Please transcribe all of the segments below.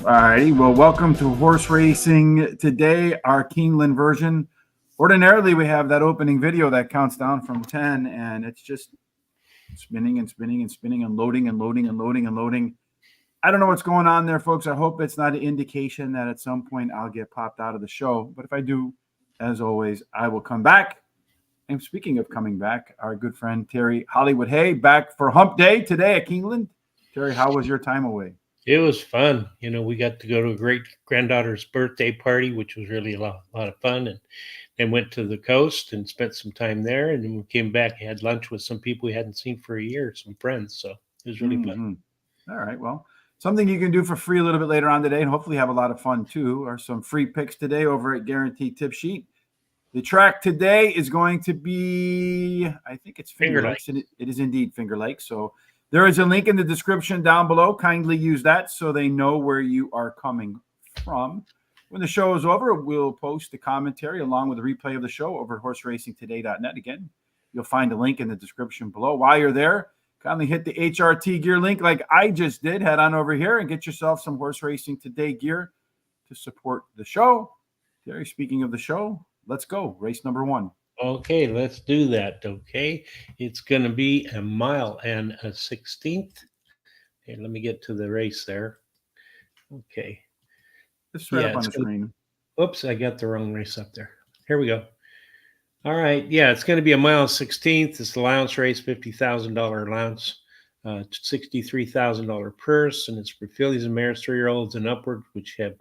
All righty. Well, welcome to horse racing today, our Keeneland version. Ordinarily, we have that opening video that counts down from 10, and it's just spinning and spinning and spinning and loading and loading and loading and loading. I don't know what's going on there, folks. I hope it's not an indication that at some point I'll get popped out of the show. But if I do, as always, I will come back. And speaking of coming back, our good friend Terry Hollywood Hay back for Hump Day today at Keeneland. Terry, how was your time away? It was fun. We got to go to a great granddaughter's birthday party, which was really a lot of fun. And then went to the coast and spent some time there. And then we came back and had lunch with some people we hadn't seen for a year, some friends. So it was really fun. All right. Well, something you can do for free a little bit later on today and hopefully have a lot of fun too are some free picks today over at Guaranteed Tip Sheet. The track today is going to be, I think it's Finger Lakes. It is indeed Finger Lakes. So there is a link in the description down below. Kindly use that so they know where you are coming from. When the show is over, we'll post the commentary along with a replay of the show over at horseracingtoday.net. Again, you'll find a link in the description below. While you're there, kindly hit the HRT gear link like I just did. Head on over here and get yourself some Horse Racing Today gear to support the show. Terry, speaking of the show, let's go. Race number 1. Okay, let's do that. Okay, it's going to be 1 mile and a 16th. Okay, let me get to the race there. Okay. It's right up on the screen. Oops, I got the wrong race up there. Here we go. All right. Yeah, it's going to be 1 mile and 16th. It's the allowance race, $50,000 allowance, $63,000 purse, and it's for fillies and mares, 3-year-olds and upward, which have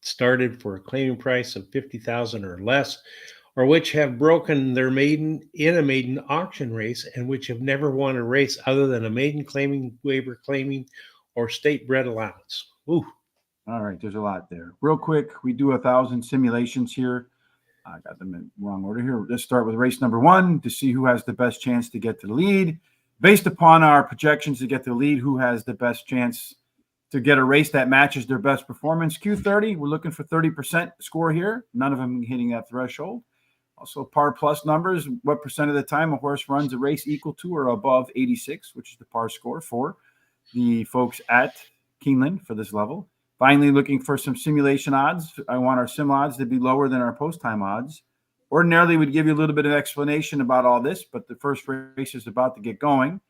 started for a claiming price of $50,000 or less, or which have broken their maiden in a maiden auction race and which have never won a race other than a maiden claiming, waiver claiming, or state bred allowance. Ooh. All right, there's a lot there. Real quick, we do 1,000 simulations here. I got them in wrong order here. Let's start with race number 1 to see who has the best chance to get to the lead. Based upon our projections to get to the lead, who has the best chance to get a race that matches their best performance. Q30, we're looking for 30% score here. None of them hitting that threshold. Also, par plus numbers, what percent of the time a horse runs a race equal to or above 86, which is the par score for the folks at Keeneland for this level. Finally, looking for some simulation odds. I want our sim odds to be lower than our post-time odds. Ordinarily, we'd give you a little bit of explanation about all this, but the first race is about to get going.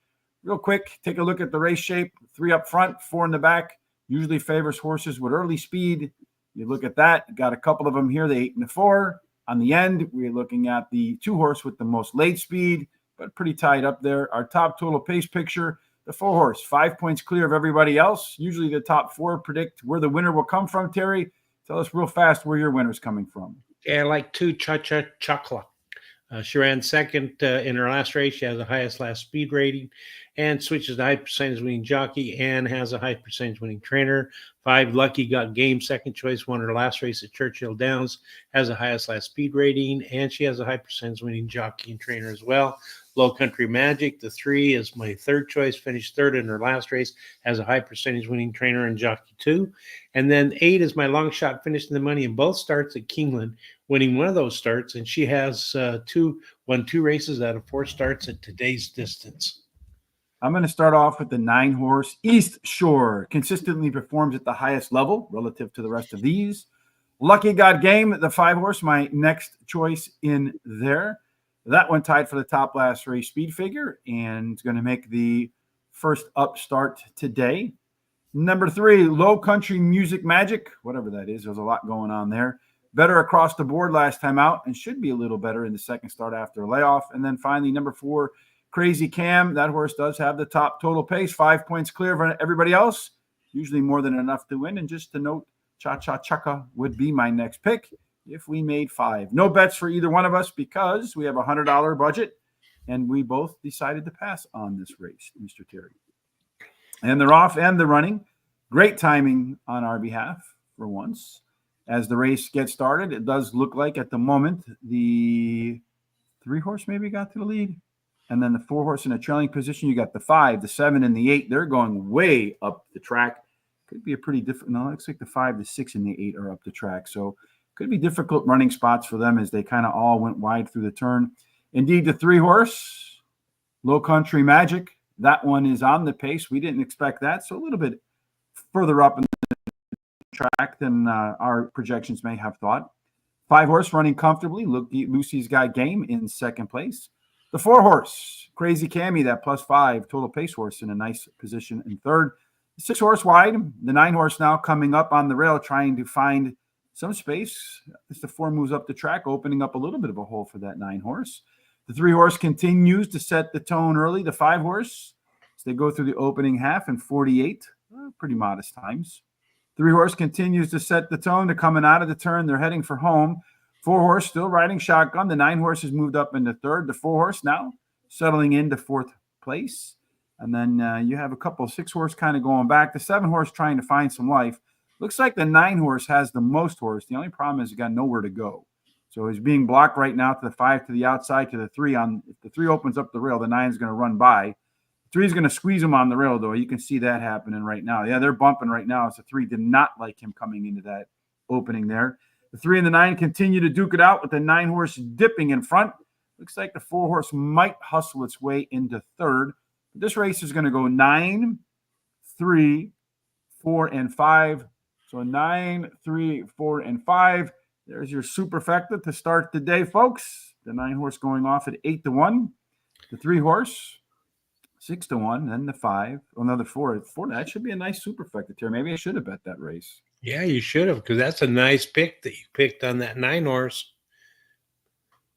Real quick, take a look at the race shape. 3 up front, 4 in the back. Usually favors horses with early speed. You look at that. Got a couple of them here, the 8 and the 4. On the end, we're looking at the 2 horse with the most late speed, but pretty tied up there. Our top total pace picture, the 4 horse, 5 points clear of everybody else. Usually the top 4 predict where the winner will come from. Terry, tell us real fast where your winner's coming from. Yeah, I like 2 Chakla. She ran second in her last race. She has the highest last speed rating and switches to high percentage winning jockey and has a high percentage winning trainer. 5 Lucky Got Game, second choice, won her last race at Churchill Downs, has the highest last speed rating, and she has a high percentage winning jockey and trainer as well. Low Country Magic, the 3 is my third choice, finished third in her last race, has a high percentage winning trainer and jockey 2. And then 8 is my long shot, finished in the money in both starts at Keeneland, winning one of those starts, and she has won 2 races out of 4 starts at today's distance. I'm going to start off with the 9 horse East Shore. Consistently performs at the highest level relative to the rest of these. Lucky Got Game, the 5 horse, my next choice in there. That one tied for the top last race speed figure and is going to make the first up start today. Number 3, Low Country Music Magic, whatever that is. There's a lot going on there. Better across the board last time out and should be a little better in the second start after a layoff. And then finally, number 4, Crazy Cam. That horse does have the top total pace, 5 points clear of everybody else. Usually more than enough to win. And just to note, Cha Cha Chaka would be my next pick if we made 5. No bets for either one of us because we have a $100 budget and we both decided to pass on this race, Mr. Terry. And they're off and they're running. Great timing on our behalf for once. As the race gets started, it does look like at the moment the 3 horse maybe got to the lead. And then the 4 horse in a trailing position, you got the 5, the 7, and the 8. They're going way up the track. Could be a pretty different. No, it looks like the 5, the 6, and the 8 are up the track. So could be difficult running spots for them as they kind of all went wide through the turn. Indeed, the 3 horse, Low Country Magic, that one is on the pace. We didn't expect that. So a little bit further up in track than our projections may have thought. 5 horse running comfortably. Lucy's Got Game in second place. The 4 horse, Crazy Cammy, that +5 total pace horse in a nice position in third. The 6 horse wide. The 9 horse now coming up on the rail, trying to find some space as the 4 moves up the track, opening up a little bit of a hole for that 9 horse. The 3 horse continues to set the tone early. The 5 horse, as they go through the opening half in 48, pretty modest times. 3 horse continues to set the tone. They're coming out of the turn. They're heading for home. 4 horse still riding shotgun. The 9 horse has moved up into third. The 4 horse now settling into fourth place. And then you have a couple of 6 horse kind of going back. The 7 horse trying to find some life. Looks like the 9 horse has the most horse. The only problem is he got nowhere to go. So he's being blocked right now to the 5 to the outside to the 3. If the 3 opens up the rail, the 9 is going to run by. 3 is going to squeeze him on the rail, though. You can see that happening right now. Yeah, they're bumping right now. So 3 did not like him coming into that opening there. The 3 and the 9 continue to duke it out with the 9 horse dipping in front. Looks like the 4 horse might hustle its way into third. This race is going to go 9, 3, 4, and 5. So 9, 3, 4, and 5. There's your superfecta to start the day, folks. The 9 horse going off at 8-1. The 3 horse 6-1. Then the 5. Another 4. That should be a nice superfecta here. Maybe I should have bet that race. Yeah, you should have, because that's a nice pick that you picked on that 9 horse.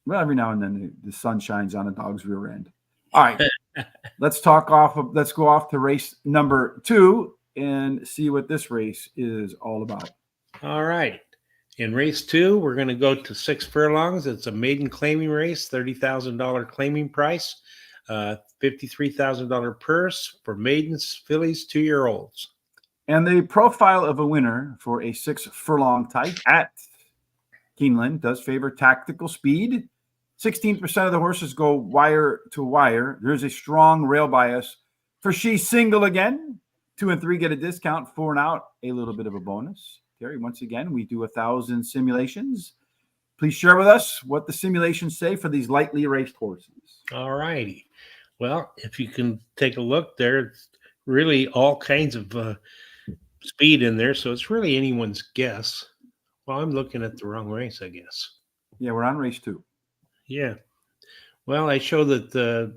Well, every now and then the sun shines on a dog's rear end. All right, let's go off to race number 2 and see what this race is all about. All right. In race 2, we're going to go to 6 furlongs. It's a maiden claiming race, $30,000 claiming price, $53,000 purse for maidens, fillies, 2-year-olds. And the profile of a winner for a 6 furlong type at Keeneland does favor tactical speed. 16% of the horses go wire to wire. There's a strong rail bias for She's Single again. 2 and 3 get a discount. 4 and out, a little bit of a bonus. Terry, once again, we do 1,000 simulations. Please share with us what the simulations say for these lightly raced horses. All righty. Well, if you can take a look, there's really all kinds of speed in there, so it's really anyone's guess. Well, I'm looking at the wrong race, I guess. Yeah, we're on race 2. Yeah. Well, I show that the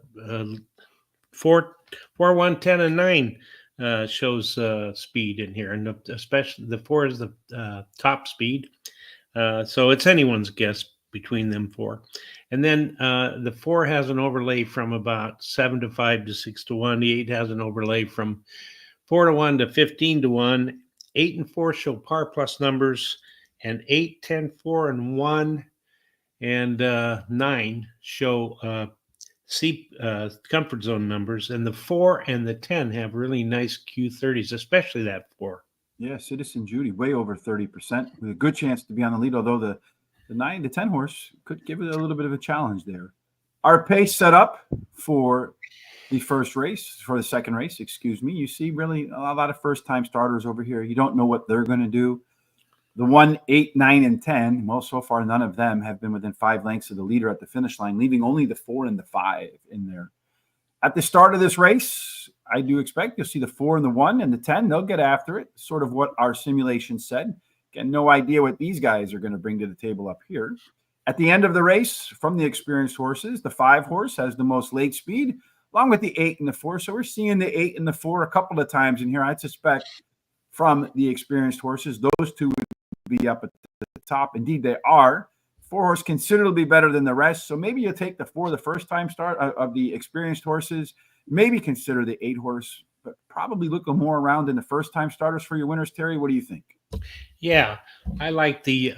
4, 1, 10, and 9 shows speed in here, and especially the 4 is the top speed. So it's anyone's guess between them 4. And then the 4 has an overlay from about 7-5 to 6-1. The 8 has an overlay from 4-1 to 15-1. 8 and 4 show par plus numbers, and 8, 10, 4, and 1, and 9 show comfort zone numbers. And the 4 and the 10 have really nice Q30s, especially that 4. Yeah, Citizen Judy, way over 30%, with a good chance to be on the lead, although the 9 to 10 horse could give it a little bit of a challenge there. Our pace set up for the second race, excuse me. You see really a lot of first-time starters over here. You don't know what they're going to do. The 1, 8, 9, and 10, well, so far none of them have been within 5 lengths of the leader at the finish line, leaving only the 4 and the 5 in there. At the start of this race, I do expect you'll see the 4 and the 1 and the 10. They'll get after it, sort of what our simulation said. Again, no idea what these guys are going to bring to the table up here. At the end of the race, from the experienced horses, the 5 horse has the most late speed, along with the 8 and the 4. So we're seeing the 8 and the 4 a couple of times in here. I'd suspect from the experienced horses, those 2 would be up at the top. Indeed, they are. 4 horse considerably better than the rest. So maybe you'll take the 4 the first time start of the experienced horses. Maybe consider the 8 horse, but probably look more around in the first time starters for your winners. Terry, what do you think? Yeah, I like the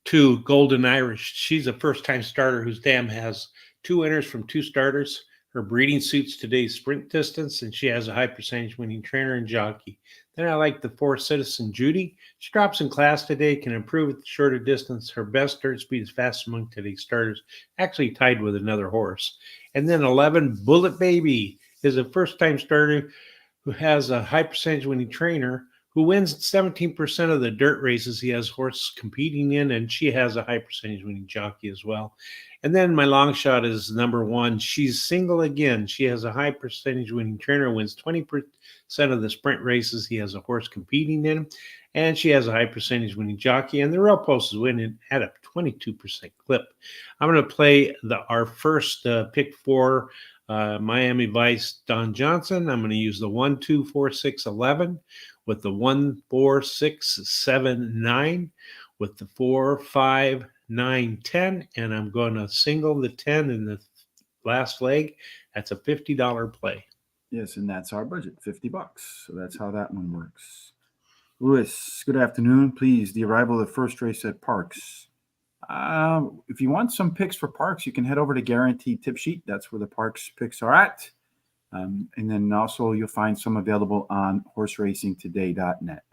2 Golden Irish. She's a first time starter whose dam has 2 winners from 2 starters. Her breeding suits today's sprint distance, and she has a high percentage winning trainer and jockey. Then I like the 4 Citizen Judy. She drops in class today, can improve at the shorter distance. Her best start speed is fast among today's starters, actually tied with another horse. And then 11 Bullet Baby is a first-time starter who has a high percentage winning trainer who wins 17% of the dirt races he has horses competing in, and she has a high percentage winning jockey as well. And then my long shot is number 1. She's Single again. She has a high percentage winning trainer, wins 20% of the sprint races he has a horse competing in. and she has a high percentage winning jockey, and the real post is winning at a 22% clip. I'm going to play our first pick 4, Miami Vice Don Johnson. I'm going to use the 1, 2, 4, 6, 11 with the 1, 4, 6, 7, 9 with the 4, 5, 9, 10, and I'm going to single the 10 in the last leg. That's a $50 play. Yes, and that's our budget, $50. So that's how that one works. Lewis, good afternoon. Please, the arrival of the first race at Parks. If you want some picks for Parks, you can head over to Guaranteed Tip Sheet. That's where the Parks picks are at. And then also you'll find some available on horseracingtoday.net.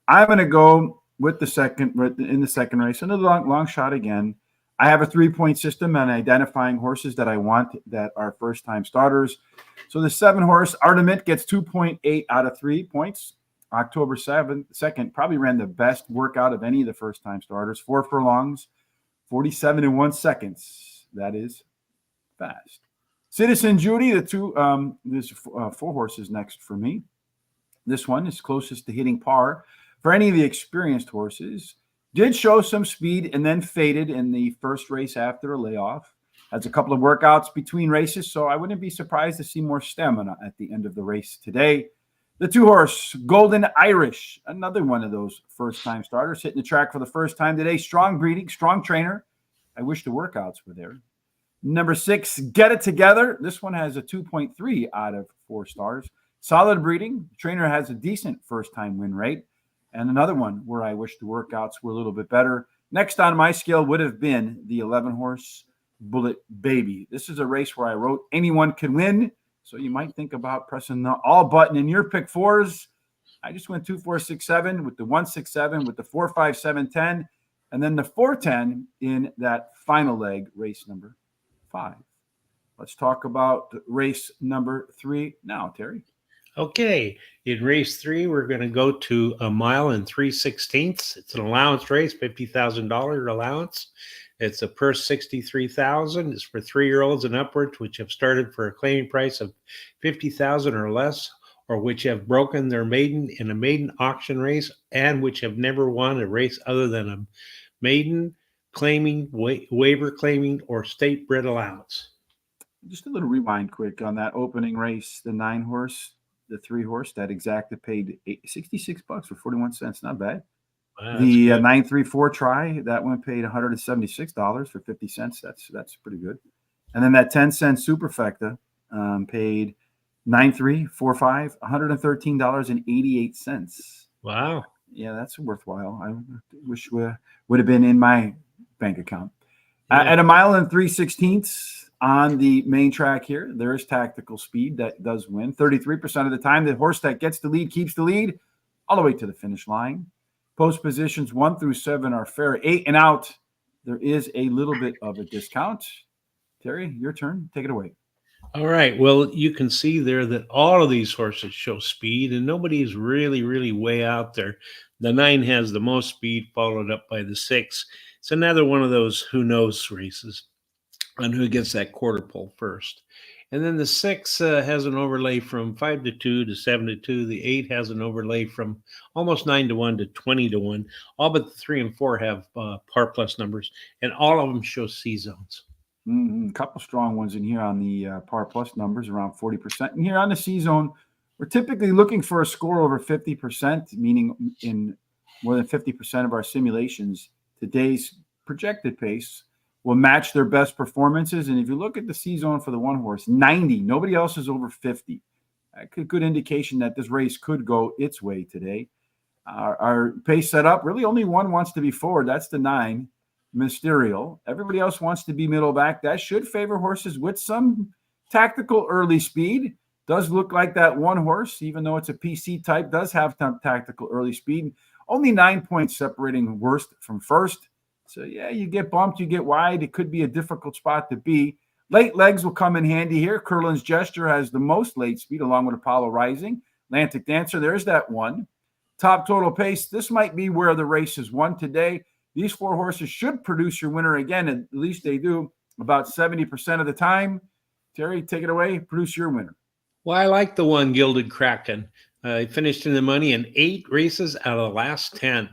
I'm going to go with the second race. Another long shot again. I have a 3-point system on identifying horses that I want that are first-time starters. So the 7-horse Artemit gets 2.8 out of 3 points. October 2nd probably ran the best workout of any of the first-time starters. 4 furlongs, 47 and 1 seconds. That is fast. Citizen Judy, there's 4 horses next for me. This one is closest to hitting par for any of the experienced horses. Did show some speed and then faded in the first race after a layoff. Has a couple of workouts between races, so I wouldn't be surprised to see more stamina at the end of the race today. The 2-horse Golden Irish, another one of those first-time starters, hitting the track for the first time today. Strong breeding, strong trainer. I wish the workouts were there. Number 6, Get It Together. This one has a 2.3 out of 4 stars. Solid breeding. Trainer has a decent first-time win rate. And another one where I wish the workouts were a little bit better. Next on my scale would have been the 11-horse Bullet Baby. This is a race where I wrote anyone can win. So you might think about pressing the all button in your pick 4s. I just went 2, 4, 6, 7 with the 1, 6, 7 with the 4, 5, 7, 10, and then the 4, 10 in that final leg, race number 5. Let's talk about race number 3 now, Terry. Okay, in race 3, we're going to go to a mile and 3/16. It's an allowance race, $50,000 allowance. It's a purse $63,000. It's for 3-year-olds and upwards, which have started for a claiming price of $50,000 or less, or which have broken their maiden in a maiden auction race, and which have never won a race other than a maiden claiming, waiver claiming, or state bred allowance. Just a little rewind quick on that opening race, the 9-horse. The 3-horse that exacted paid $66 for 41 cents. Not bad. Wow, the 934 try, that one paid $176 for 50 cents. That's pretty good. And then that 10-cent superfecta paid 9345, $113.88. Wow. Yeah, that's worthwhile. I wish would have been in my bank account. Yeah. At a mile and 3/16 on the main track here, there is tactical speed that does win. 33% of the time, the horse that gets the lead keeps the lead all the way to the finish line. Post positions 1 through 7 are fair. 8 and out, there is a little bit of a discount. Terry, your turn. Take it away. All right. Well, you can see there that all of these horses show speed, and nobody's really way out there. The 9 has the most speed, followed up by the 6. It's another one of those who knows races on who gets that quarter pole first. And then the 6 has an overlay from 5-2 to 7-2. The 8 has an overlay from almost 9-1 to 20-1. All but the 3 and 4 have par plus numbers, and all of them show C zones. A couple strong ones in here on the par plus numbers, around 40%. And here on the C zone, we're typically looking for a score over 50%, meaning in more than 50% of our simulations, today's projected pace will match their best performances. And if you look at the C zone for the 1-horse, 90. Nobody else is over 50. Good indication that this race could go its way today. Our pace set up, really only one wants to be forward. That's the 9, Mysterial. Everybody else wants to be middle back. That should favor horses with some tactical early speed. Does look like that 1-horse, even though it's a PC type, does have tactical early speed. Only 9 points separating worst from first. So, yeah, you get bumped, you get wide. It could be a difficult spot to be. Late legs will come in handy here. Curlin's Gesture has the most late speed, along with Apollo Rising. Atlantic Dancer, there's that 1. Top total pace, this might be where the race is won today. These 4 horses should produce your winner again. At least they do about 70% of the time. Terry, take it away. Produce your winner. Well, I like the 1 Gilded Kraken. He finished in the money in 8 races out of the last 10.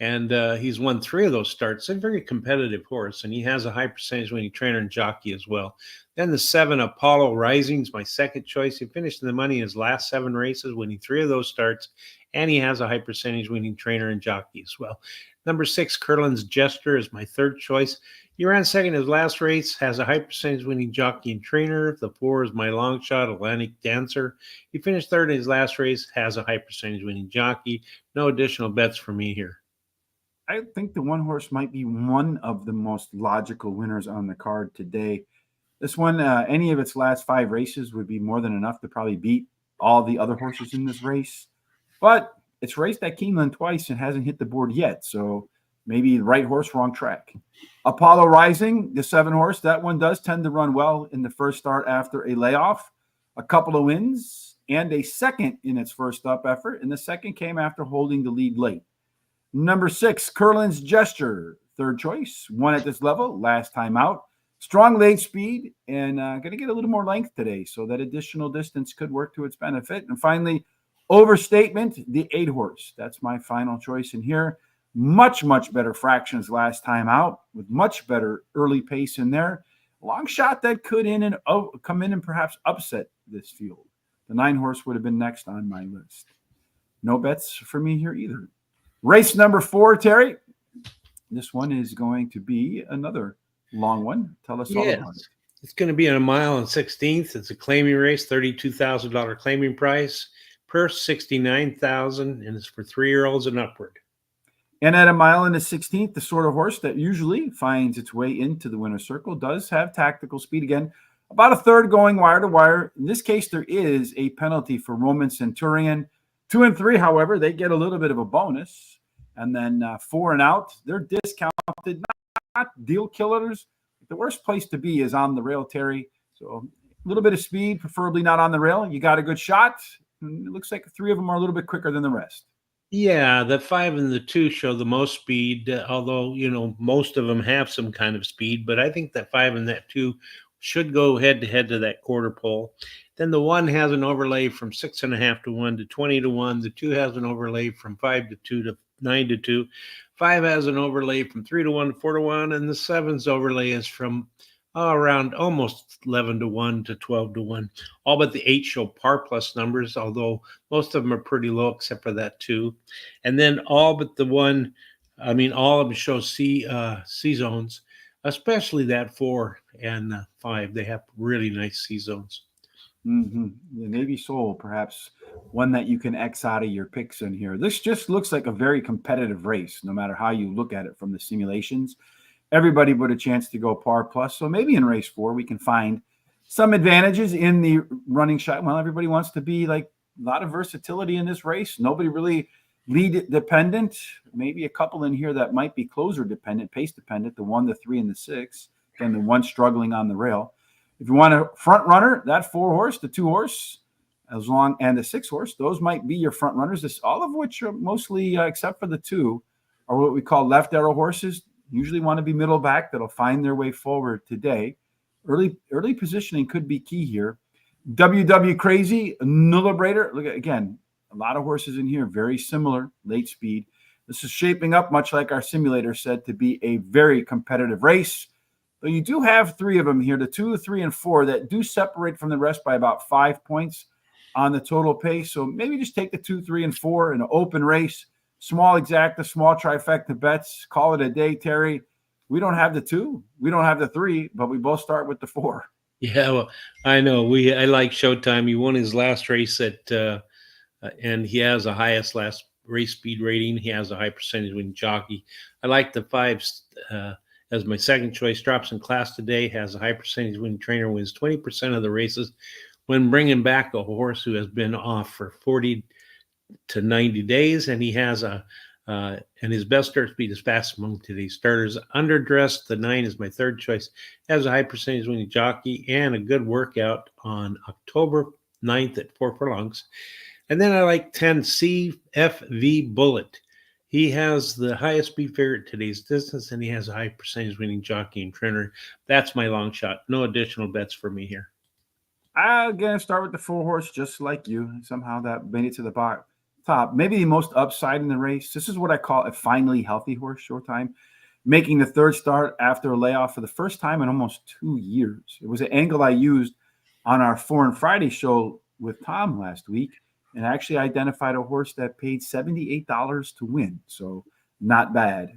And he's won 3 of those starts. A very competitive horse, and he has a high percentage winning trainer and jockey as well. Then the 7, Apollo Rising, is my second choice. He finished in the money in his last 7 races, winning 3 of those starts, and he has a high percentage winning trainer and jockey as well. Number 6, Curlin's Jester, is my third choice. He ran second in his last race, has a high percentage winning jockey and trainer. The 4 is my long shot, Atlantic Dancer. He finished third in his last race, has a high percentage winning jockey. No additional bets for me here. I think the one horse might be one of the most logical winners on the card today. This one, any of its last 5 races would be more than enough to probably beat all the other horses in this race. But it's raced at Keeneland twice and hasn't hit the board yet. So maybe the right horse, wrong track. Apollo Rising, the 7 horse, that one does tend to run well in the first start after a layoff. A couple of wins and a second in its first up effort. And the second came after holding the lead late. Number 6, Curlin's Gesture, third choice. Won at this level last time out. Strong late speed and going to get a little more length today, so that additional distance could work to its benefit. And finally, Overstatement, the 8 horse. That's my final choice in here. Much, much better fractions last time out with much better early pace in there. Long shot that could come in and perhaps upset this field. The 9 horse would have been next on my list. No bets for me here either. Race number 4, Terry. This one is going to be another long one. Tell us all about it. It's going to be on a mile and 16th. It's a claiming race, $32,000 claiming price. Purse $69,000, and it's for 3-year-olds and upward. And at a mile and a 16th, the sort of horse that usually finds its way into the winner's circle does have tactical speed again. About a third going wire to wire. In this case, there is a penalty for Roman Centurion. 2 and 3, however, they get a little bit of a bonus. And then 4 and out, they're discounted, not deal killers. The worst place to be is on the rail, Terry. So a little bit of speed, preferably not on the rail. You got a good shot. It looks like 3 of them are a little bit quicker than the rest. Yeah, the 5 and the 2 show the most speed, although, most of them have some kind of speed. But I think that 5 and that 2 should go head-to-head to that quarter pole. Then the 1 has an overlay from 6.5 to 1 to 20 to 1. The 2 has an overlay from 5 to 2 to 9 to 2. 5 has an overlay from 3 to 1 to 4 to 1. And the 7's overlay is from around almost 11 to 1 to 12 to 1. All but the 8 show par plus numbers, although most of them are pretty low except for that 2. And then all but the 1, all of them show C zones, especially that 4 and 5. They have really nice C zones. The Navy Soul, perhaps one that you can X out of your picks in here. This just looks like a very competitive race, no matter how you look at it from the simulations. Everybody would a chance to go par plus. So maybe in race 4, we can find some advantages in the running shot. Well, everybody wants to be like a lot of versatility in this race. Nobody really lead dependent. Maybe a couple in here that might be closer dependent, pace dependent, the 1, the 3, and the 6, and the 1 struggling on the rail. If you want a front runner, that 4 horse, the 2 horse, and the 6 horse, those might be your front runners. All of which are mostly, except for the 2, are what we call left arrow horses. Usually want to be middle back that'll find their way forward today. Early positioning could be key here. WW Crazy, Nullabrator. Look at, again, a lot of horses in here, very similar, late speed. This is shaping up, much like our simulator said, to be a very competitive race. Though you do have 3 of them here, the 2, 3, and 4, that do separate from the rest by about 5 points on the total pace. So maybe just take the 2, 3, and 4 in an open race. Small exacta, small trifecta bets. Call it a day, Terry. We don't have the 2. We don't have the 3, but we both start with the 4. Yeah, well, I know. I like Showtime. He won his last race and he has the highest last race speed rating. He has a high percentage winning jockey. I like the 5 as my second choice. Drops in class today. Has a high percentage winning trainer. Wins 20% of the races when bringing back a horse who has been off for 40 to 90 days, and he has and his best start speed is fast among today's starters. Underdressed, the 9 is my third choice. Has a high percentage winning jockey and a good workout on October 9th at 4 furlongs. And then I like 10 CFV Bullet. He has the highest speed figure at today's distance, and he has a high percentage winning jockey and trainer. That's my long shot. No additional bets for me here. I'm going to start with the 4-horse, just like you. Somehow that made it to the top. Maybe the most upside in the race. This is what I call a finally healthy horse, Showtime, making the third start after a layoff for the first time in almost 2 years. It was an angle I used on our Foreign Friday show with Tom last week, and actually identified a horse that paid $78 to win. So not bad.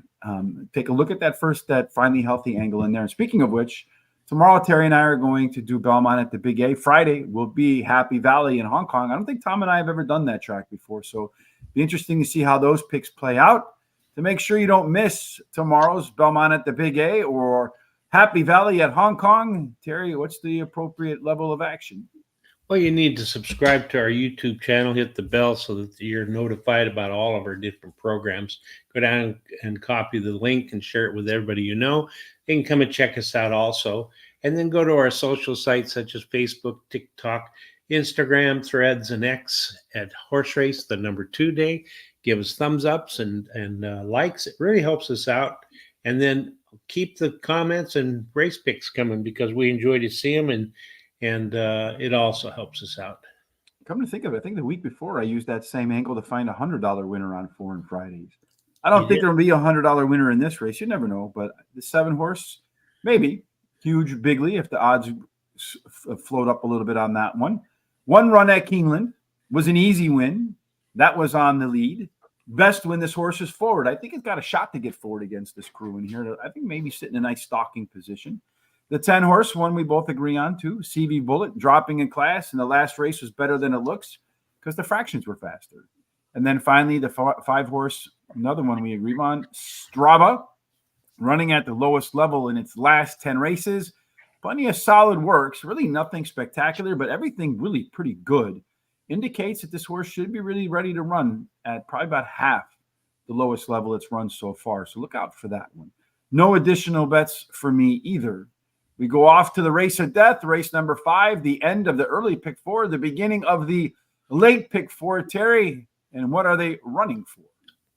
Take a look at that finally healthy angle in there. And speaking of which, tomorrow Terry and I are going to do Belmont at the Big A. Friday will be Happy Valley in Hong Kong. I don't think Tom and I have ever done that track before, so it'll be interesting to see how those picks play out. To make sure you don't miss tomorrow's Belmont at the Big A or Happy Valley at Hong Kong, Terry, what's the appropriate level of action? Well, you need to subscribe to our YouTube channel, hit the bell so that you're notified about all of our different programs. Go down and copy the link and share it with everybody you know. They can come and check us out also. And then go to our social sites such as Facebook, TikTok, Instagram, Threads, and X at Horse Race, the number 2 day. Give us thumbs ups and likes. It really helps us out. And then keep the comments and race picks coming because we enjoy to see them, and it also helps us out. Come to think of it, I think the week before I used that same angle to find a $100 winner on Foreign Fridays. I don't think there'll be a $100 winner in this race. You never know, but the 7-horse, maybe. Huge Bigley if the odds float up a little bit on that one. One run at Keeneland was an easy win. That was on the lead. Best when this horse is forward. I think it's got a shot to get forward against this crew in here. I think maybe sit in a nice stalking position. The 10-horse, one we both agree on too, CV Bullet, dropping in class, and the last race was better than it looks because the fractions were faster. And then finally, the 5-horse, another one we agree on, Strava, running at the lowest level in its last 10 races. Plenty of solid works, really nothing spectacular, but everything really pretty good. Indicates that this horse should be really ready to run at probably about half the lowest level it's run so far. So look out for that one. No additional bets for me either. We go off to the race of death, race number 5, the end of the early pick 4, the beginning of the late pick 4, Terry. And what are they running for?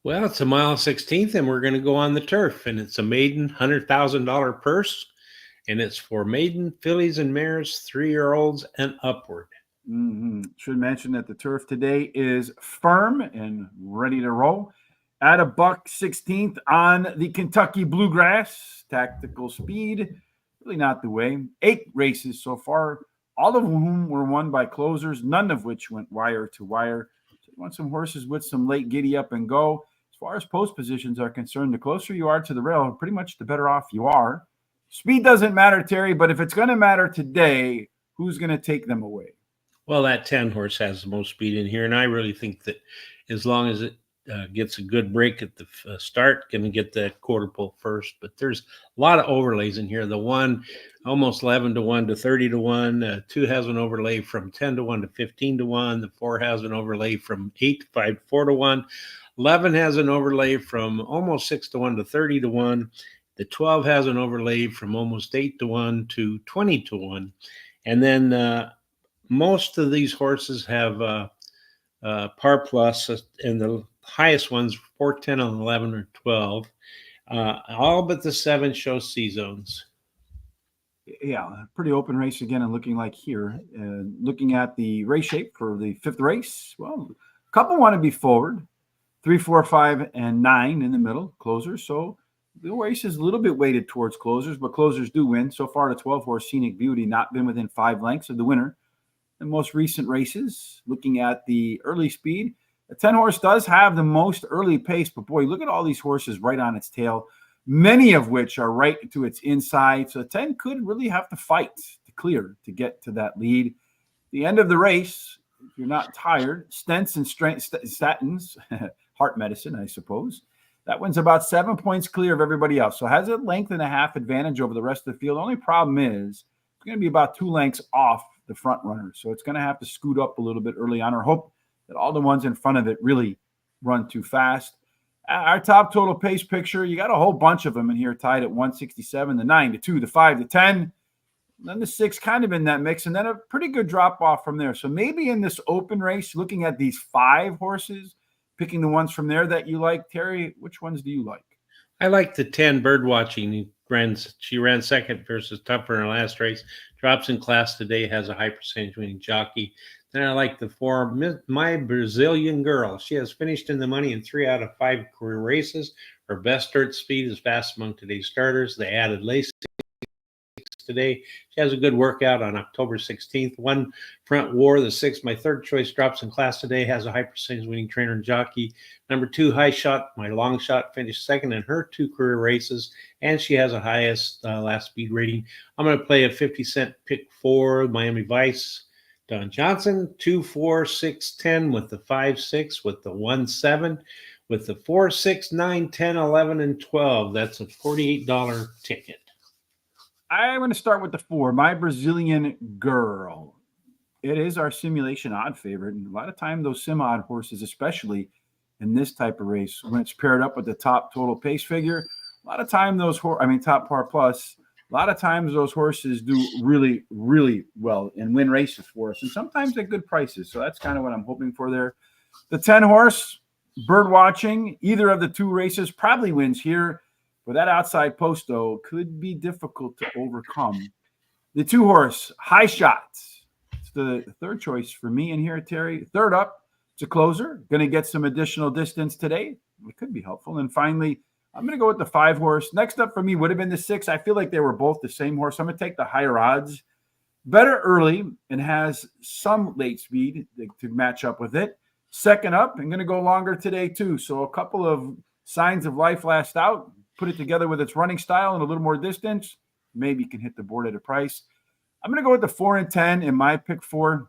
Well, it's a mile 16th, and we're going to go on the turf, and it's a maiden $100,000 purse, and it's for maiden fillies and mares, 3-year-olds and upward. Should mention that the turf today is firm and ready to roll at a $1.16 on the Kentucky Bluegrass. Tactical speed, really not the way. 8 races so far, all of whom were won by closers, none of which went wire to wire. So you want some horses with some late giddy up and go. As far as post positions are concerned, the closer you are to the rail, pretty much the better off you are. Speed doesn't matter, Terry, but if it's going to matter today, who's going to take them away? Well, that 10-horse has the most speed in here, and I really think that as long as it gets a good break at the start, going to get that quarter pole first. But there's a lot of overlays in here. The 1, almost 11 to 1 to 30 to 1. 2 has an overlay from 10 to 1 to 15 to 1. The 4 has an overlay from 8 to 5 to 4 to 1. 11 has an overlay from almost 6 to 1 to 30 to 1. The 12 has an overlay from almost 8 to 1 to 20 to 1. And then most of these horses have par plus, and the highest ones 4, 10, and 11 or 12. All but the 7 show C zones. Yeah, pretty open race again, and looking like here. Looking at the race shape for the 5th race, well, a couple want to be forward. 3, 4, 5, and 9 in the middle, closers. So the race is a little bit weighted towards closers, but closers do win. So far, the 12-horse Scenic Beauty not been within 5 lengths of the winner. In most recent races, looking at the early speed, the 10-horse does have the most early pace, but boy, look at all these horses right on its tail, many of which are right to its inside. So the 10 could really have to fight to clear to get to that lead. The end of the race, if you're not tired, stents and statins, heart medicine, I suppose. That one's about 7 points clear of everybody else. So has a length and a half advantage over the rest of the field. The only problem is it's going to be about 2 lengths off the front runner. So it's going to have to scoot up a little bit early on, or hope that all the ones in front of it really run too fast. Our top total pace picture, you got a whole bunch of them in here tied at 167, the 9, the 2, the 5, the 10. Then the 6 kind of in that mix, and then a pretty good drop off from there. So maybe in this open race, looking at these 5 horses, picking the ones from there that you like, Terry, which ones do you like? I like the 10 bird watching. She ran second versus Tougher in her last race. Drops in class today, has a high percentage winning jockey. Then I like the 4, My Brazilian Girl. She has finished in the money in 3 out of 5 career races. Her best dirt speed is fast among today's starters. They added Lacey today. She has a good workout on October 16th. 1 Front War, the 6th, my third choice, drops in class today, has a high percentage winning trainer and jockey. Number 2, High Shot, my long shot, finished second in her 2 career races, and she has a highest last speed rating. I'm going to play a 50-cent pick 4, Miami Vice. Don Johnson, 2, 4, 6, 10 with the 5, 6, with the 1, 7, with the 4, 6, 9, 10, 11, and 12. That's a $48 ticket. I'm going to start with the 4, My Brazilian Girl. It is our simulation odd favorite. And a lot of time, those sim odd horses, especially in this type of race, when it's paired up with the top total pace figure, a lot of time top par plus, a lot of times those horses do really, really well and win races for us. And sometimes at good prices. So that's kind of what I'm hoping for there. The 10 horse, Bird Watching, either of the 2 races probably wins here. But that outside post, though, could be difficult to overcome. The 2 horse, High Shot. It's the third choice for me in here, Terry. Third up, it's a closer. Going to get some additional distance today. It could be helpful. And finally, I'm going to go with the 5 horse. Next up for me would have been the 6. I feel like they were both the same horse. I'm going to take the higher odds. Better early and has some late speed to match up with it. Second up, I'm going to go longer today, too. So a couple of signs of life last out. Put it together with its running style and a little more distance, maybe you can hit the board at a price. I'm going to go with the 4 and 10 in my pick 4.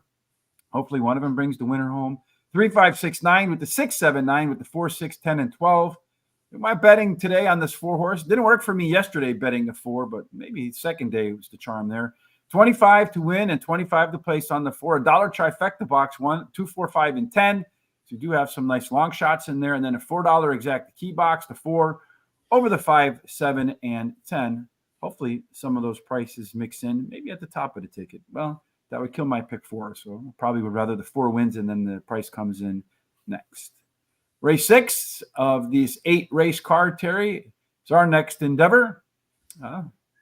Hopefully one of them brings the winner home. 3, 5, 6, 9 with the 6, 7, 9 with the 4, 6, 10, and 12. My betting today on this 4 horse didn't work for me yesterday betting the 4, but maybe second day was the charm there. 25 to win and 25 to place on the 4. $1 trifecta box 1, 2, 4, 5, and 10. So you do have some nice long shots in there. And then a $4 exact key box, the 4. Over the 5, 7, and 10. Hopefully some of those prices mix in, maybe at the top of the ticket. Well, that would kill my pick 4. So I probably would rather the 4 wins and then the price comes in next. Race 6 of these 8 race card, Terry, is our next endeavor.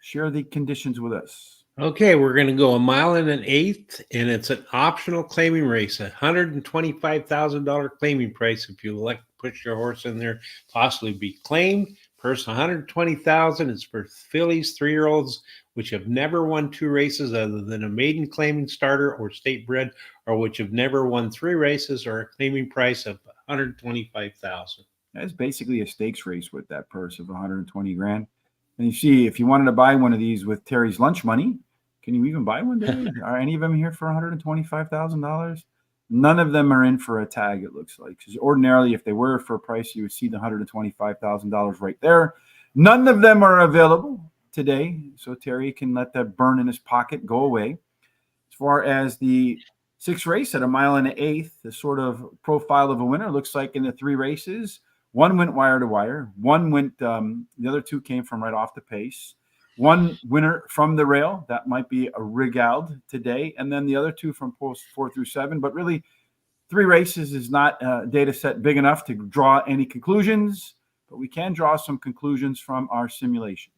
Share the conditions with us. Okay, we're going to go 1 mile and 1/8, and it's an optional claiming race, $125,000 claiming price if you elect to push your horse in there, possibly be claimed. First, $120,000 is for fillies, 3-year-olds, which have never won 2 races other than a maiden claiming starter or state bred, or which have never won 3 races, or a claiming price of $125,000. That's basically a stakes race with that purse of 120 grand. And you see, if you wanted to buy one of these with Terry's lunch money, can you even buy one, Dave? Are any of them here for $125,000? None of them are in for a tag, it looks like. Because ordinarily, if they were for a price, you would see the $125,000 right there. None of them are available today, so Terry can let that burn in his pocket go away. As far as the 6th race at 1 mile and 1/8, the sort of profile of a winner looks like in the 3 races. 1 went wire to wire. 1 went, the other 2 came from right off the pace. 1 winner from the rail. That might be a Rigald today. And then the other 2 from post 4 through 7. But really, 3 races is not a data set big enough to draw any conclusions. But we can draw some conclusions from our simulations.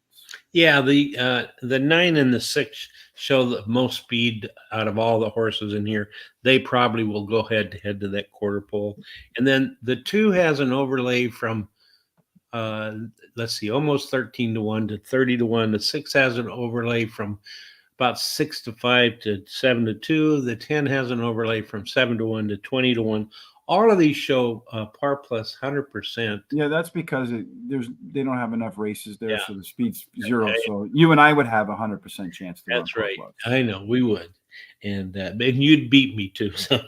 Yeah, the 9 and the 6 show the most speed out of all the horses in here. They probably will go head to head to that quarter pole. And then the 2 has an overlay from almost 13 to 1 to 30 to 1. The 6 has an overlay from about 6 to 5 to 7 to 2. The 10 has an overlay from 7 to 1 to 20 to 1. All of these show par plus 100%. Yeah, that's because they don't have enough races there, so the speed's 0. Okay. So you and I would have 100% chance to That's run right. par plus. I know we would, and you'd beat me too. So,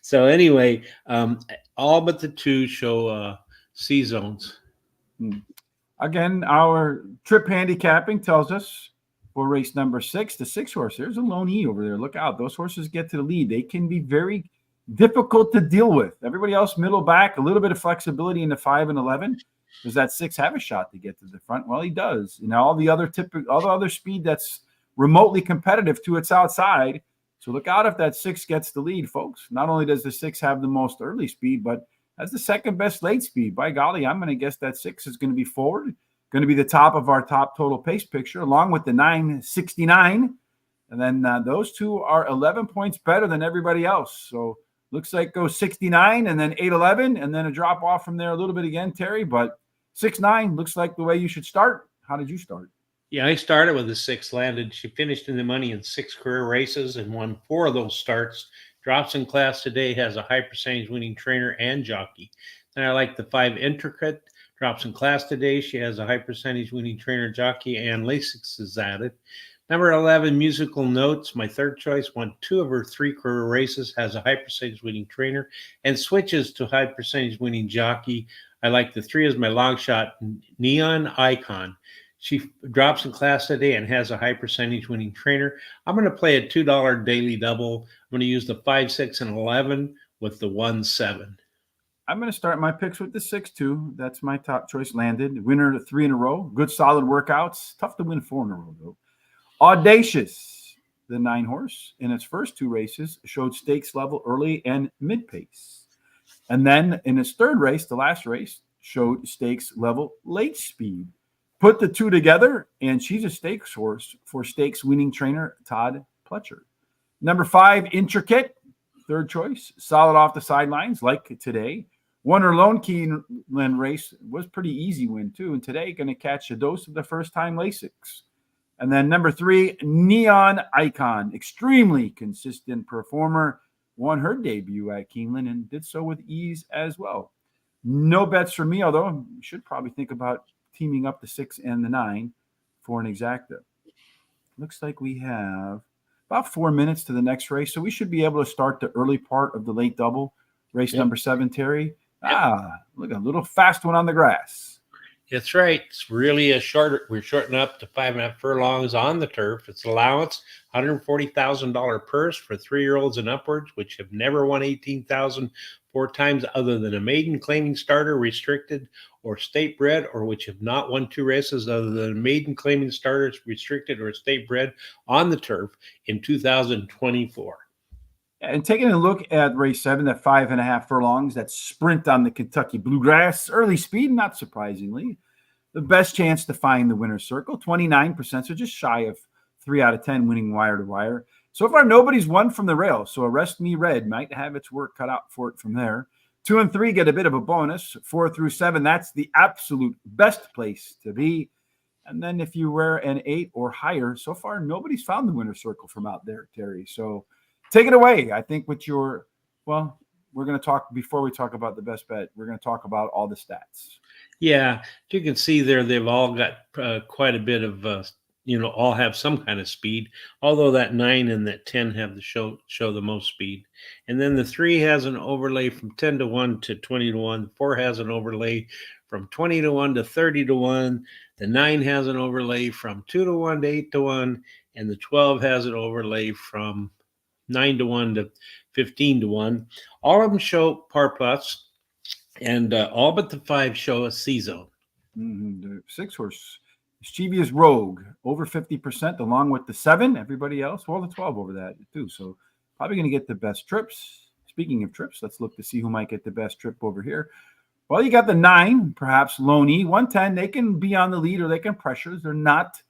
so anyway, all but the 2 show C zones. Again, our trip handicapping tells us for race number 6, the 6 horse. There's a lone E over there. Look out. Those horses get to the lead. They can be very difficult to deal with. Everybody else middle back, a little bit of flexibility in the 5 and 11. Does that 6 have a shot to get to the front? Well, he does. All the other speed that's remotely competitive to its outside. So look out if that 6 gets the lead, folks. Not only does the 6 have the most early speed, but has the second best late speed. By golly, I'm going to guess that 6 is going to be forward. Going to be the top of our top total pace picture, along with the 969. And then those two are 11 points better than everybody else. So looks like go 69 and then 811, and then a drop off from there a little bit again, Terry. But 6-9 looks like the way you should start. How did you start? Yeah, I started with a 6, landed. She finished in the money in 6 career races and won 4 of those starts. Drops in class today, has a high percentage winning trainer and jockey. Then I like the 5 Intricate. Drops in class today. She has a high percentage winning trainer, jockey, and Lasix is added. Number 11, Musical Notes, my third choice, won 2 of her 3 career races, has a high percentage winning trainer, and switches to high percentage winning jockey. I like the 3 as my long shot, Neon Icon. She drops in class today and has a high percentage winning trainer. I'm going to play a $2 daily double. I'm going to use the 5, 6, and 11 with the 1, 7. I'm going to start my picks with the 6-2. That's my top choice, landed. Winner 3 in a row. Good, solid workouts. Tough to win 4 in a row, though. Audacious, the 9 horse, in its first 2 races, showed stakes level early and mid pace. And then in its third race, the last race, showed stakes level late speed. Put the 2 together, and she's a stakes horse for stakes winning trainer Todd Pletcher. Number 5, Intricate, third choice, solid off the sidelines like today. Won her lone Keeneland race, was pretty easy win too, and today going to catch a dose of the first time Lasix. And then number 3, Neon Icon, extremely consistent performer, won her debut at Keeneland and did so with ease as well. No bets for me, although you should probably think about teaming up the 6 and the 9 for an exacta. Looks like we have about 4 minutes to the next race, so we should be able to start the early part of the late double, race number 7, Terry. Look, a little fast one on the grass. That's right. It's really a shorter. We're shortening up to 5.5 furlongs on the turf. It's allowance, $140,000 purse for 3-year-olds and upwards, which have never won 18,000 4 times other than a maiden claiming starter, restricted, or state bred, or which have not won 2 races other than a maiden claiming starters, restricted, or state bred on the turf in 2024. And taking a look at race 7, that 5.5 furlongs, that sprint on the Kentucky Bluegrass, early speed, not surprisingly. The best chance to find the winner's circle, 29%, so just shy of 3 out of 10 winning wire to wire. So far, nobody's won from the rail, so Arrest Me Red might have its work cut out for it from there. 2 and 3 get a bit of a bonus. 4 through 7, that's the absolute best place to be. And then if you wear an 8 or higher, so far, nobody's found the winner's circle from out there, Terry. So take it away. I think with your, well, we're going to talk, before we talk about the best bet, we're going to talk about all the stats. Yeah, you can see there they've all got quite a bit of, all have some kind of speed, although that 9 and that 10 have the show the most speed. And then the 3 has an overlay from 10 to 1 to 20 to 1. The 4 has an overlay from 20 to 1 to 30 to 1. The 9 has an overlay from 2 to 1 to 8 to 1. And the 12 has an overlay from 9 to 1 to 15 to 1. All of them show par plus, and all but the 5 show a C-zone. The 6 horse, Mischievous Rogue, over 50%, along with the 7. Everybody else, well, the 12 over that too. So probably going to get the best trips. Speaking of trips, let's look to see who might get the best trip over here. Well, you got the 9, perhaps Loney, 110. They can be on the lead or they can pressure. They're not,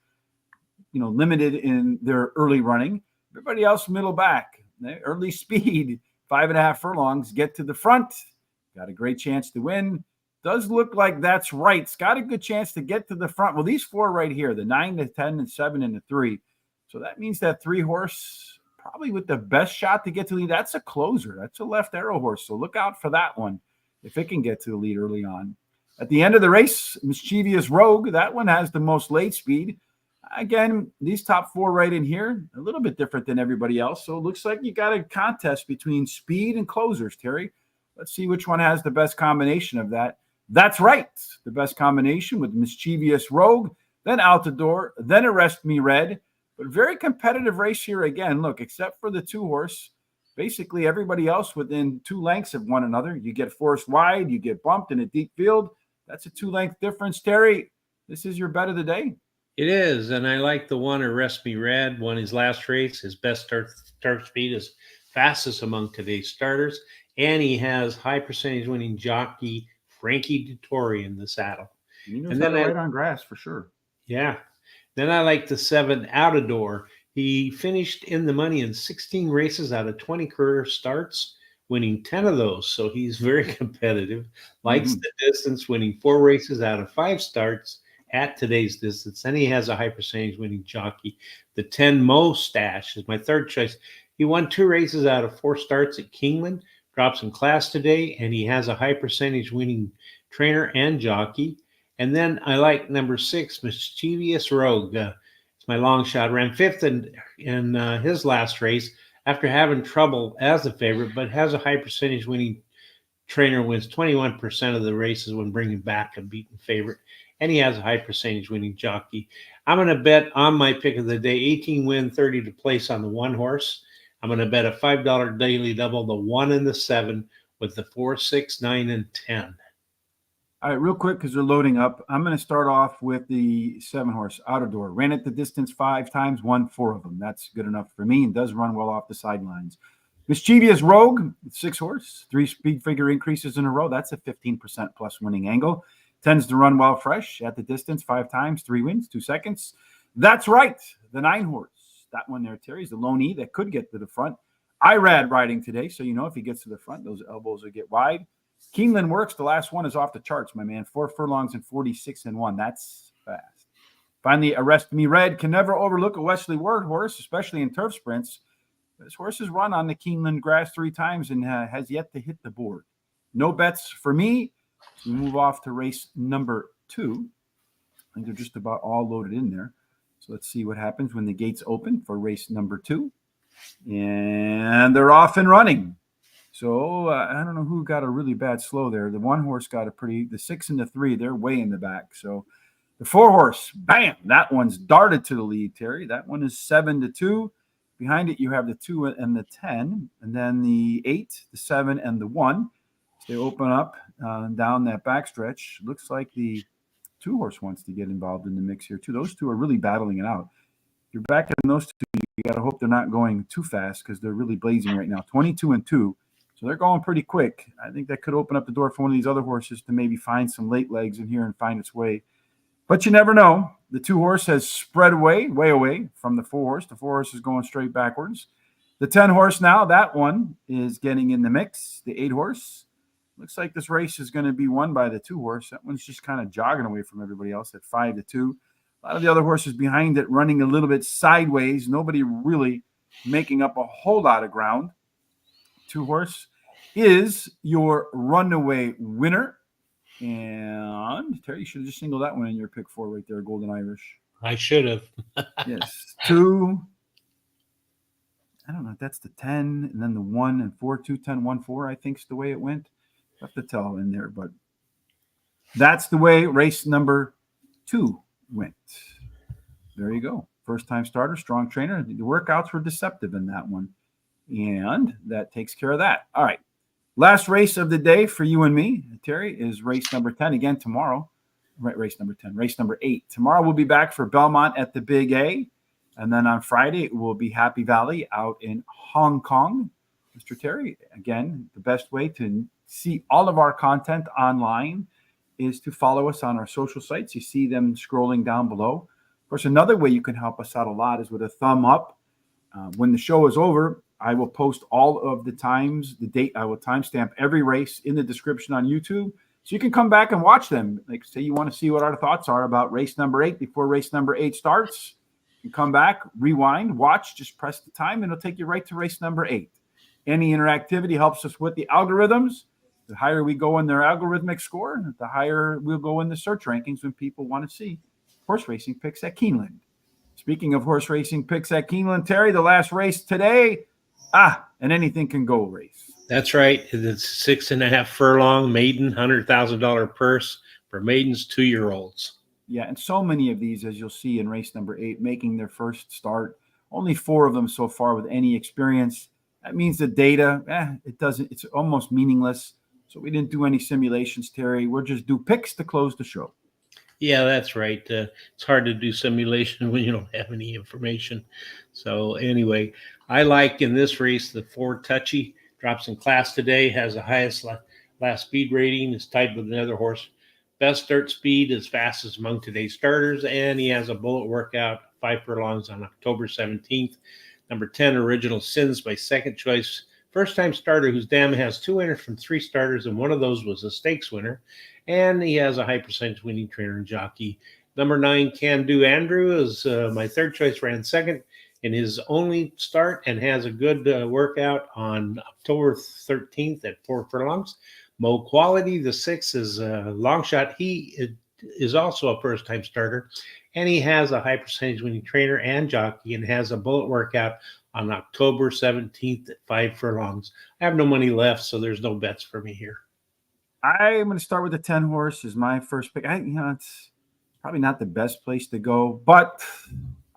limited in their early running. Everybody else, middle back, early speed, 5.5 furlongs, get to the front. Got a great chance to win. Does look like that's right. It's got a good chance to get to the front. Well, these 4 right here, the 9, the 10, and 7, and the 3. So that means that 3 horse, probably with the best shot to get to the lead. That's a closer. That's a left arrow horse. So look out for that one if it can get to the lead early on. At the end of the race, Mischievous Rogue, that one has the most late speed. Again, these top 4 right in here, a little bit different than everybody else. So it looks like you got a contest between speed and closers, Terry. Let's see which one has the best combination of that. That's right. The best combination with Mischievous Rogue, then Out the Door, then Arrest Me Red. But very competitive race here again. Look, except for the 2 horse, basically everybody else within 2 lengths of one another. You get forced wide, you get bumped in a deep field. That's a 2-length difference. Terry, this is your bet of the day. It is, and I like the one Arrest Me Red, won his last race. His best start speed is fastest among today's starters, and he has high percentage winning jockey Frankie Dettori in the saddle. He knows And how then to ride on grass for sure. yeah. Then I like the 7 Outador. He finished in the money in 16 races out of 20 career starts, winning 10 of those. So he's very competitive, likes Mhm. the distance, winning 4 races out of 5 starts at today's distance. And he has a high percentage winning jockey. The 10 Mustache is my third choice. He won 2 races out of 4 starts at Keeneland, drops in class today, and he has a high percentage winning trainer and jockey. And then I like number 6, Mischievous Rogue. It's my long shot. Ran 5th in his last race after having trouble as a favorite, but has a high percentage winning trainer, wins 21% of the races when bringing back a beaten favorite. And he has a high percentage winning jockey. I'm going to bet on my pick of the day, 18 win, 30 to place on the 1 horse. I'm going to bet a $5 daily double, the 1 and the 7 with the 4, 6, 9, and 10. All right, real quick, because they're loading up. I'm going to start off with the 7 horse Outador. Ran it the distance 5 times, won 4 of them. That's good enough for me and does run well off the sidelines. Mischievous Rogue, 6 horse, 3 speed figure increases in a row. That's a 15% plus winning angle. Tends to run well fresh at the distance 5 times, 3 wins, 2 seconds. That's right. The 9 horse. That one there, Terry, is the lone E that could get to the front. Irad riding today, so you know if he gets to the front, those elbows will get wide. Keeneland works. The last one is off the charts, my man. 4 furlongs and 46 and 1. That's fast. Finally, Arrest Me Red. Can never overlook a Wesley Ward horse, especially in turf sprints. This horse has run on the Keeneland grass 3 times and has yet to hit the board. No bets for me. So we move off to race number 2. I think they're just about all loaded in there. So let's see what happens when the gates open for race number 2. And they're off and running. So I don't know who got a really bad slow there. The 1 horse got the 6 and the 3, they're way in the back. So the 4 horse, bam, that one's darted to the lead, Terry. That one is 7-2. Behind it, you have the 2 and the 10, and then the 8, the 7, and the 1. So they open up down that backstretch. Looks like the 2 horse wants to get involved in the mix here, too. Those 2 are really battling it out. If you're back in those 2, you got to hope they're not going too fast because they're really blazing right now. 22-2. So they're going pretty quick. I think that could open up the door for one of these other horses to maybe find some late legs in here and find its way. But you never know. The 2 horse has spread away, way away from the 4 horse. The 4 horse is going straight backwards. The 10 horse now, that one is getting in the mix. The 8 horse. Looks like this race is going to be won by the 2 horse. That one's just kind of jogging away from everybody else at 5-2. A lot of the other horses behind it running a little bit sideways. Nobody really making up a whole lot of ground. 2 horse is your runaway winner. And Terry, you should have just singled that one in your pick 4 right there, Golden Irish. I should have. Yes. 2. I don't know. That's the 10 and then the 1 and 4, 2, 10, 1, 4, I think is the way it went. I have to tell in there, but that's the way race number 2 went. There you go. First time starter, strong trainer. The workouts were deceptive in that one. And that takes care of that. All right. Last race of the day for you and me, Terry, is race number 10. Again, tomorrow. Right, race number 10. Race number 8. Tomorrow we'll be back for Belmont at the Big A. And then on Friday, it will be Happy Valley out in Hong Kong. Mr. Terry, again, the best way to see all of our content online is to follow us on our social sites. You see them scrolling down below. Of course, another way you can help us out a lot is with a thumb up. When the show is over, I will post all of the times, the date. I will timestamp every race in the description on YouTube. So you can come back and watch them. Like, say you want to see what our thoughts are about race number 8 before race number 8 starts. You come back, rewind, watch, just press the time, and it'll take you right to race number 8. Any interactivity helps us with the algorithms. The higher we go in their algorithmic score, the higher we'll go in the search rankings when people want to see horse racing picks at Keeneland. Speaking of horse racing picks at Keeneland, Terry, the last race today, an anything can go race. That's right. It's 6.5 furlong maiden, $100,000 purse for maidens 2-year-olds. Yeah, and so many of these, as you'll see in race number 8, making their first start. Only 4 of them so far with any experience. That means the data, it's almost meaningless. So we didn't do any simulations, Terry. We'll just do picks to close the show. Yeah, that's right. It's hard to do simulation when you don't have any information. So anyway, I like in this race the 4 Touchy, drops in class today, has the highest last speed rating, is tied with another horse Best dirt speed is fastest among today's starters, and he has a bullet workout, 5 furlongs on October 17th. Number 10, Original Sins, by second choice. First-time starter whose dam has 2 winners from 3 starters, and one of those was a stakes winner. And he has a high percentage winning trainer and jockey. Number 9, Can Do Andrew, is my third choice, ran second in his only start and has a good workout on October 13th at 4 furlongs. Mo Quality, the 6, is a long shot. He is also a first-time starter, and he has a high percentage winning trainer and jockey and has a bullet workout on October 17th at 5 furlongs. I have no money left, so there's no bets for me here. I'm going to start with the 10 horse as my first pick. It's probably not the best place to go, but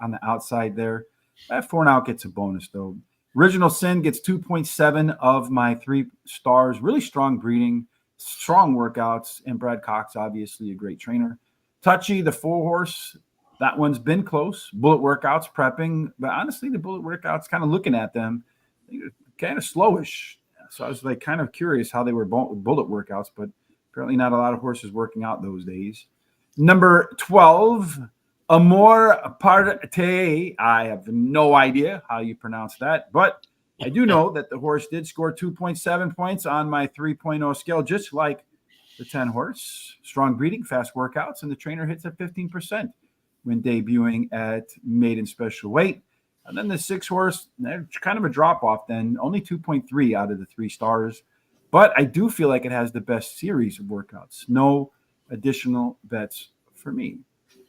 on the outside there, that 4 now gets a bonus though. Original Sin gets 2.7 of my 3 stars. Really strong breeding, strong workouts, and Brad Cox, obviously a great trainer. Touchy, the 4 horse, that one's been close. Bullet workouts, prepping, but honestly, the bullet workouts, kind of looking at them, they're kind of slowish. So I was like kind of curious how they were bullet workouts, but apparently not a lot of horses working out those days. Number 12, Amor Parte. I have no idea how you pronounce that, but I do know that the horse did score 2.7 points on my 3.0 scale, just like the 10 horse. Strong breeding, fast workouts, and the trainer hits at 15% when debuting at maiden special weight. And then the 6 horse, kind of a drop off then, only 2.3 out of the 3 stars. But I do feel like it has the best series of workouts. No additional bets for me.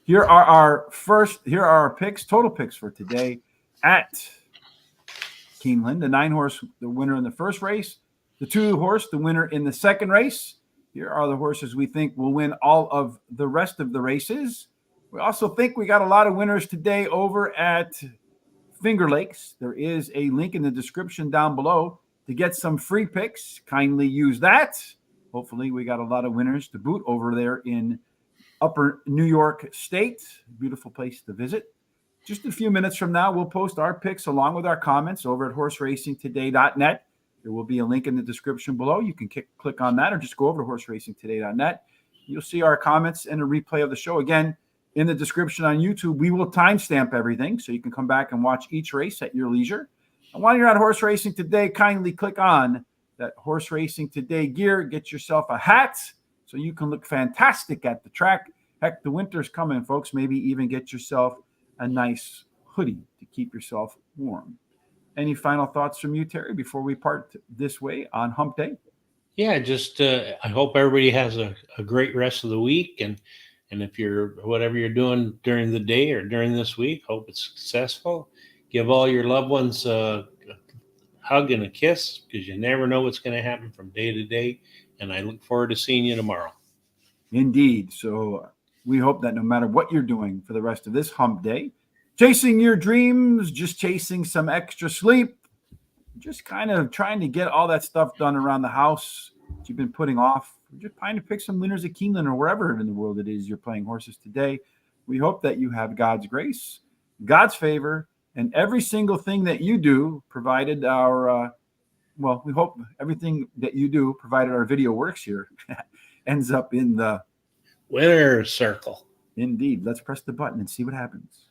Here are our picks, total picks for today at Keeneland. The 9 horse, the winner in the first race. The 2 horse, the winner in the second race. Here are the horses we think will win all of the rest of the races. We also think we got a lot of winners today over at Finger Lakes. There is a link in the description down below to get some free picks. Kindly use that. Hopefully we got a lot of winners to boot over there in Upper New York State. Beautiful place to visit. Just a few minutes from now, we'll post our picks along with our comments over at horseracingtoday.net. There will be a link in the description below. You can click on that or just go over to horseracingtoday.net. You'll see our comments and a replay of the show. Again, in the description on YouTube, we will timestamp everything so you can come back and watch each race at your leisure. And while you're at Horse Racing Today, kindly click on that Horse Racing Today gear. Get yourself a hat so you can look fantastic at the track. Heck, the winter's coming, folks. Maybe even get yourself a nice hoodie to keep yourself warm. Any final thoughts from you, Terry, before we part this way on Hump Day? Yeah, just I hope everybody has a great rest of the week. And if whatever you're doing during the day or during this week, hope it's successful. Give all your loved ones a hug and a kiss, because you never know what's going to happen from day to day. And I look forward to seeing you tomorrow. Indeed. So we hope that no matter what you're doing for the rest of this Hump Day, chasing your dreams, just chasing some extra sleep, just kind of trying to get all that stuff done around the house that you've been putting off, just trying to pick some winners at Keeneland or wherever in the world it is you're playing horses today. We hope that you have God's grace, God's favor, and every single thing that you do, provided we hope everything that you do, provided our video works here, ends up in the winner's circle. Indeed. Let's press the button and see what happens.